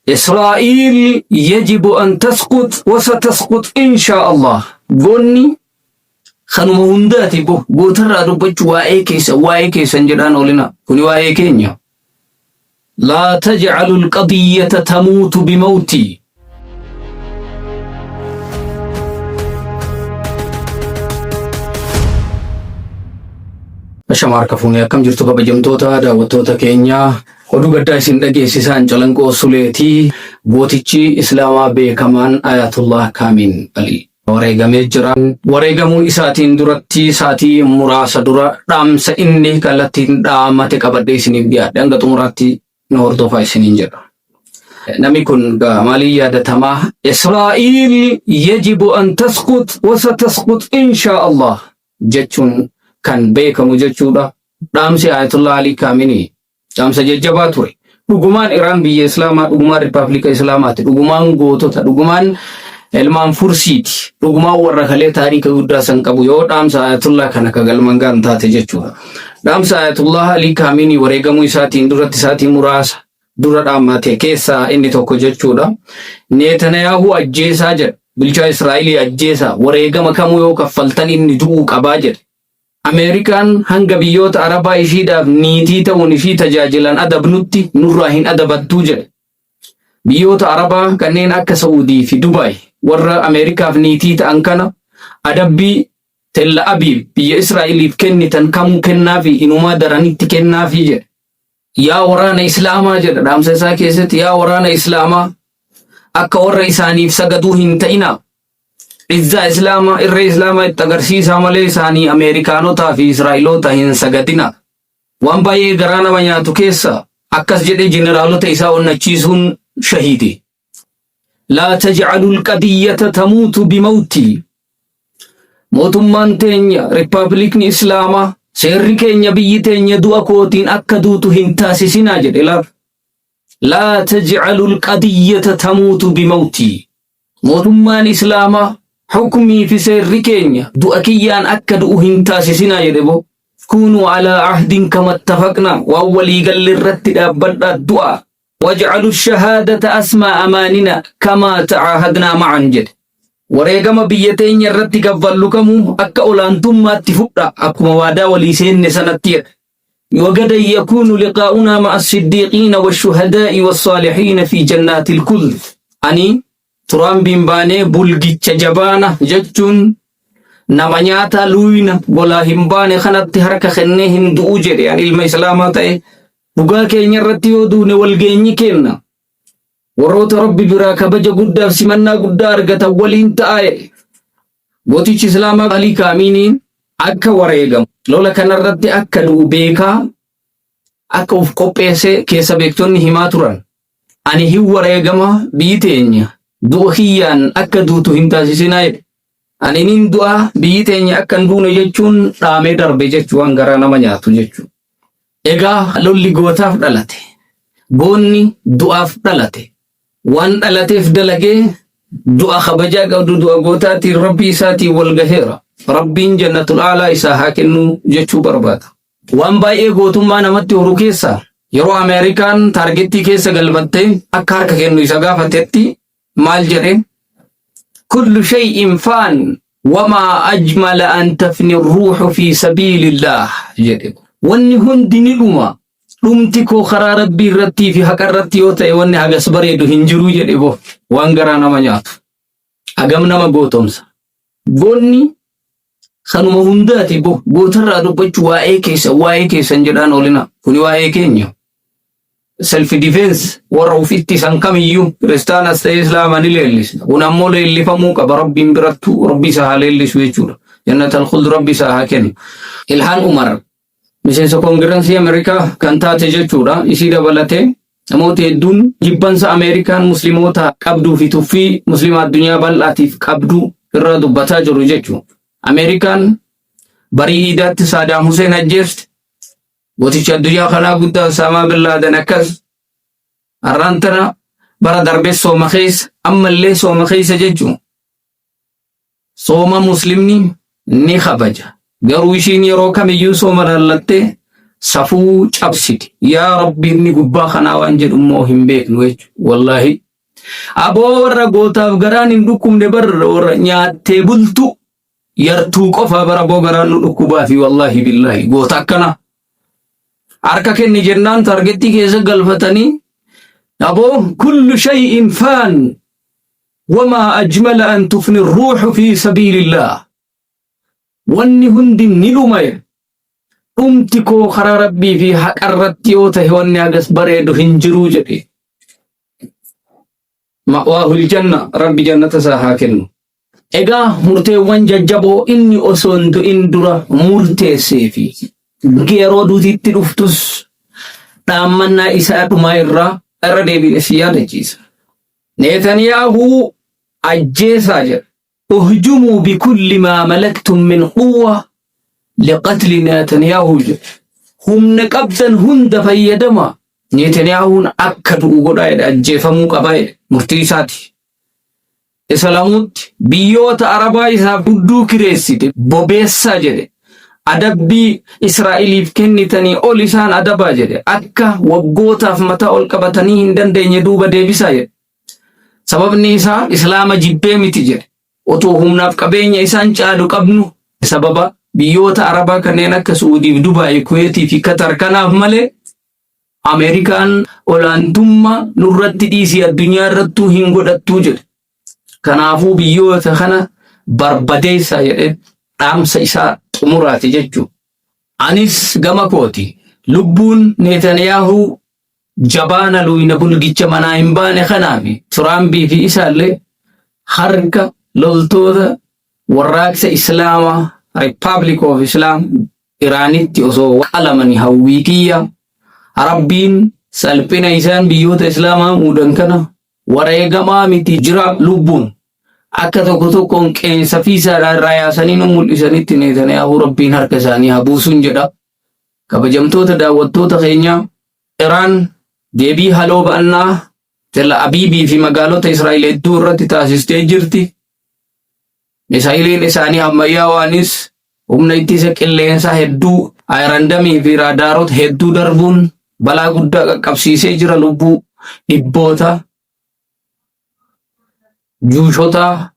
إسرائيل يجب أن تسقط وستسقط إن شاء الله. قولني خنم هنداتي بوتر أدوبج وايكيس انجران أولنا كوني وايكينيا. لا تجعل القضية تموت بموتي. Ashamaa fuunee akkam jirtu kabajamtoota daawwattoota keenya oduu gaddaa isin dhageessisaan calanqoo suleetii gootichi islaamaa beekamaan Ayatullah Kaamil Ali wareegamee jira. Wareegamuun isaatiin duratti saatii muraasa dura dhaamsa inni kallattiin dhaamate qabadhee isiniif dhiyaadhe hanga xumuraatti nu hordofaa isiniin jedha. Namni kun maalii yaadatamaa? Israa'iil yajibu an tasqut wa satasqut inshaa Allah jechuun kan beekamu jechuudha. Dhaamsi Ayatullah Ali Kaamil dhaamsa jajjabaa ture. Dhugumaan Iraan biyya Islaamaa, dhugumaan Rippaabilika Islaamaati, dhugumaan gootota, dhugumaan ilmaan fursiiti, dhugumaan warra kalee taariika guddaa san qabu yoo dhaamsa Ayatullah kana kagalman gaan taate jechuudha. Dhaamsa Ayatullah Ali Kaamil wareegamuu isaatiin duratti saatii muraasa dura dhaamate keessaa inni tokko jechuudha. Netanyahu ajjeesaa jedha. Bulchaa Israa'eel ajjeesaa. Wareegama kamuu yoo kaffaltan inni du'uu qabaa jedha. Ameerikaan hanga biyyoota Arabaa ishiidhaaf niitii ta'uun ishii tajaajilan adabnutti nurraa hin adabattuu jedhe. Biyyoota Arabaa kanneen akka Saudii fi Dubaay warra Ameerikaaf niitii ta'an kana adabbii Tel Aviv biyya Israa'eliif kennitan kamuu kennaafi inumaa daranitti kennaafi jedhe. Yaa waraana Islaamaa jedha dhaamsa isaa keessatti, yaa waraana Islaamaa akka warra isaaniif sagaduu hin ta'inaa. Izzaa Islaamaa irree Islaamaa itti agarsiisaa malee isaanii Ameerikaanotaa fi Israa'eloota hin sagadina. Waan baay'ee garaa nama nyaatu keessa akkas jedhee jeneraalota isaa onnachiisuun shahiidi. Laa tajcalul qadiyyata tamuutu bimawtii. Mootummaan teenya Rippaabilikni Islaamaa seerri keenya biyyi teenya du'a kootiin akka duutu hin taasisinaa jedhe laaf. Laa tajcalul qadiyyata tamuutu bimawtii. Mootummaan Islaamaa حكمي في سر كينيا دو أكيان أكدوا هنتا سيسنا يدبو كونوا على عهد كما اتفقنا وأولي قل الرتد أبدا الدعاء واجعلوا الشهادة أسمى أماننا كما تعاهدنا معا جد وريقم بيتين يرتد قبلكم أكا أولانتم ما اتفقنا أكما وادا وليسين سنتير وقد يكون لقاؤنا مع الصديقين والشهداء والصالحين في جنات الكل أني Turaan bimbaanee bulgicha jabaana jechuun nama nyaata luuyna golaa hin baane kanatti harka kennee hin du'u jedhe ani ilma Islaamaa ta'e dhugaa keenya irratti yoo duune walgeenyi kenna. Warroota Rabbi biraa kabaja guddaaf simannaa guddaa argatan waliin ta'e. Gootichi Islaamaa Ali Kaamil akka wareegamu lola kanarratti akka du'u beekaa akka uf qopheesse keessa beektonni himaa turan. Ani hin wareegama biyyi teenya. Du'a kiyyaan akka duutu hin taasisinaa jedhe. Ani nin du'a biyyi teenya akka hin duune jechuun dhaamee darbe jechuu waan garaa nama nyaatu jechuu. Egaa lolli gootaaf dhalate. Goonni du'aaf dhalate. Waan dhalateef dalagee du'a kabajaa qabdu du'a gootaatiin Rabbi isaatiin wal gaheera. Rabbiin jannatul aalaa isaa haa kennu jechuu barbaada. Waan baay'ee gootummaa namatti horu keessaa yeroo Ameerikaan taargettii keessa galmattee akka harka kennu isa gaafatetti مال جرين كل شيء فان وما أجمل أن تفني الروح في سبيل الله جرين واني هندني لما لمتكو خرا ربي رتي في حق رتي وتاي واني حق سبري دو هنجرو جرين وانغرانا منيات أغمنا ما قوتمس بوني خانو مهنداتي بوتر رادو بچ واي كيسا نجران ولنا كوني واي كينيو self defense warra ufitti san kamiyyuu kiristaana ta'e islaama ni leellisna. Kun ammoo leellifamuu qaba Rabbiin birattu Rabbi isaa haa leellisu jechuudha. Jannatal khuld Rabbi isaa haa kennu. Ilhaan Umar miseensa koongirensii Ameerikaa kan taate jechuudha. Isii dabalatee namoota hedduun jibbansa Ameerikaan musliimoota qabduu fi tuffii muslima addunyaa bal'aatiif qabduu irra dubbataa jiru jechuudha. Ameerikaan barii iidaatti Saadaam Huseen ajjeefte. Gooticha addunyaa kanaa guddaa Osaamaa bin Laaden akkas arraantana bara darbee sooma keessa ammallee sooma keessa jechuun sooma muslimni ni kabaja. Garuu ishiin yeroo kamiyyuu sooma lallattee safuu cabsiti. Yaa Rabbi inni gubbaa kanaa waan jedhu immoo hin beeknu jechuudha. Wallaahi. Aboo warra gootaaf garaan hin dhukkubne barra warra nyaattee bultu yartuu qofa bara boo garaan nu dhukkubaa fi wallaahi billaahi goota akkana. Harka kenni jennaan targeettii keessa galfatanii aboo kullu shay'in faan wamaa ajmala an tufni ruuxu fi sabiilillah. Wanni hundi ni dhumaye. Dhumti koo karaa Rabbii fi haqarratti yoo ta'e wanni agas bareedu hin jiruu jedhe. Ma'waahul janna Rabbi jannata isaa haa kennu. Egaa murteewwan jajjaboo inni osoo hin du'in dura murteessee fi yeroo duutiitti dhuftus dhaammannaa isaa dhumaa irra deebiin si yaadachiisa. Netanyaahuu ajjeesaa jedha. Uhjumuu bikulli maa malaktum min quwwa liqatli Netanyaahuu jedha. Humna qabdan hunda fayyadama. Netanyahuun akka du'u godhaa jedha ajjeefamuu qabaa jedha murtii isaati. Isa lamuutti biyyoota Arabaa isaaf hudduu kireessite bobeessaa jedhe. Adabbii Israa'eliif kennitanii ol isaan adabaa jedhe. Akka waggootaaf mataa ol qabatanii hin dandeenye duuba deebisaa jedhe. Sababni isaa Islaama jibbee miti jedhe. Otoo humnaaf qabeenya isaan caalu qabnu sababa biyyoota Arabaa kanneen akka Suudiif Dubaay, Kuweetii fi Qatar kanaaf malee Ameerikaan olaantummaa nurratti dhiisii addunyaa irrattuu hin godhattuu jedhe. Kanaafuu biyyoota kana barbadeessaa jedhe dhaamsa isaa xumuraati jechuudha. Anis gama kooti lubbuun Netanyaahuu jabaana luyna bulgicha manaa hin baane kanaafi Tiraambii fi isaallee harka loltoota warraaqsa Islaamaa Republic of Islam Iraanitti osoo qalamanii hawwii kiyya. Rabbiin salphina isaan biyyoota Islaamaa muudan kana wareegamaa miti jira lubbuun. Akka tokko tokkoon qeensa fi isaadhaan raayaasanii nu mul'isanitti Netanyaahuu Rabbiin harka isaanii haa buusuun jedha. Kabajamtoota daawwattoota keenyaa Iraan deebii haloo ba'annaa Tel Abiibii fi magaalota Israa'el hedduu irratti taasistee jirti. Misaa'iliin isaanii ammayyaa waanis humna ittisa qilleensaa hedduu ayirandamii fi raadaarota hedduu darbuun balaa guddaa qaqqabsiisee jira lubbuu dhibboota juushota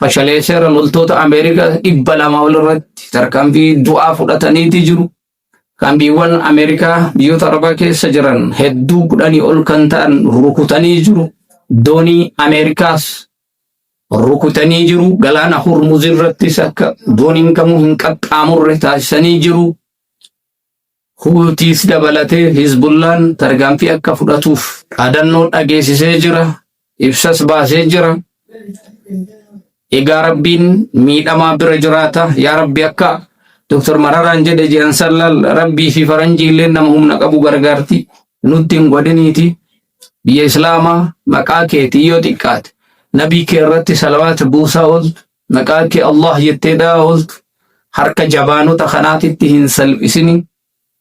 fashaleesseera loltoota Ameerikaa 200 ol irratti tarkaanfii du'aa fudhataniiti jiru. Kaambiiwwan Ameerikaa biyyoota Arabaa keessa jiran hedduu 10 ol kan ta'an rukutanii jiru. Doonii Ameerikaas rukutanii jiru. Galaana Hurmuz irrattis akka dooniin kamuu hin qaxxaamurre taasisanii jiru. Huutiis dabalatee Hizbullaan tarkaanfii akka fudhatuuf dhaadannoo dhageessisee jira. Ibsas baasee jira. Egaa Rabbiin miidhamaa bira jiraata. Yaa Rabbi akka Dr. Mararaan jedhe jiran sallal Rabbii fi faranjii illee nama humna qabu gargaarti. Nutti hin godhiniiti. Biyya Islaamaa maqaa keetii yoo xiqqaate. Nabii kee irratti salawaata buusaa ooltu. Maqaa kee Allah jettee dhaa ooltu. Harka jabaanota kanaatitti hin salphisini.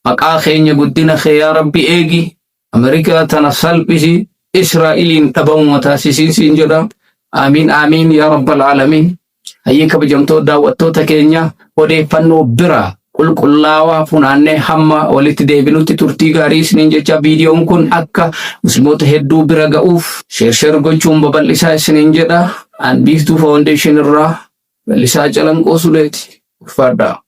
Maqaa keenya guddina kee yaa Rabbi eegi. Ameerikaa tana salphisi. Israa'eliin dhabamuma taasisiin jedha. Amiin amiin yaa Rabbal Aalamiin. Hayyee kabajamtoota daawwattoota keenya odeeffannoo biraa qulqullaawaa funaannee hamma walitti deebinutti turtii gaarii isiniin jecha viidiyoon kun akka musliimoota hedduu bira ga'uuf sheer gochuun babal'isaa isiniin jedha. An Biiftuu Foundation irraa Bal'isaa Calanqoo Suleeti. Ulfaadhaa.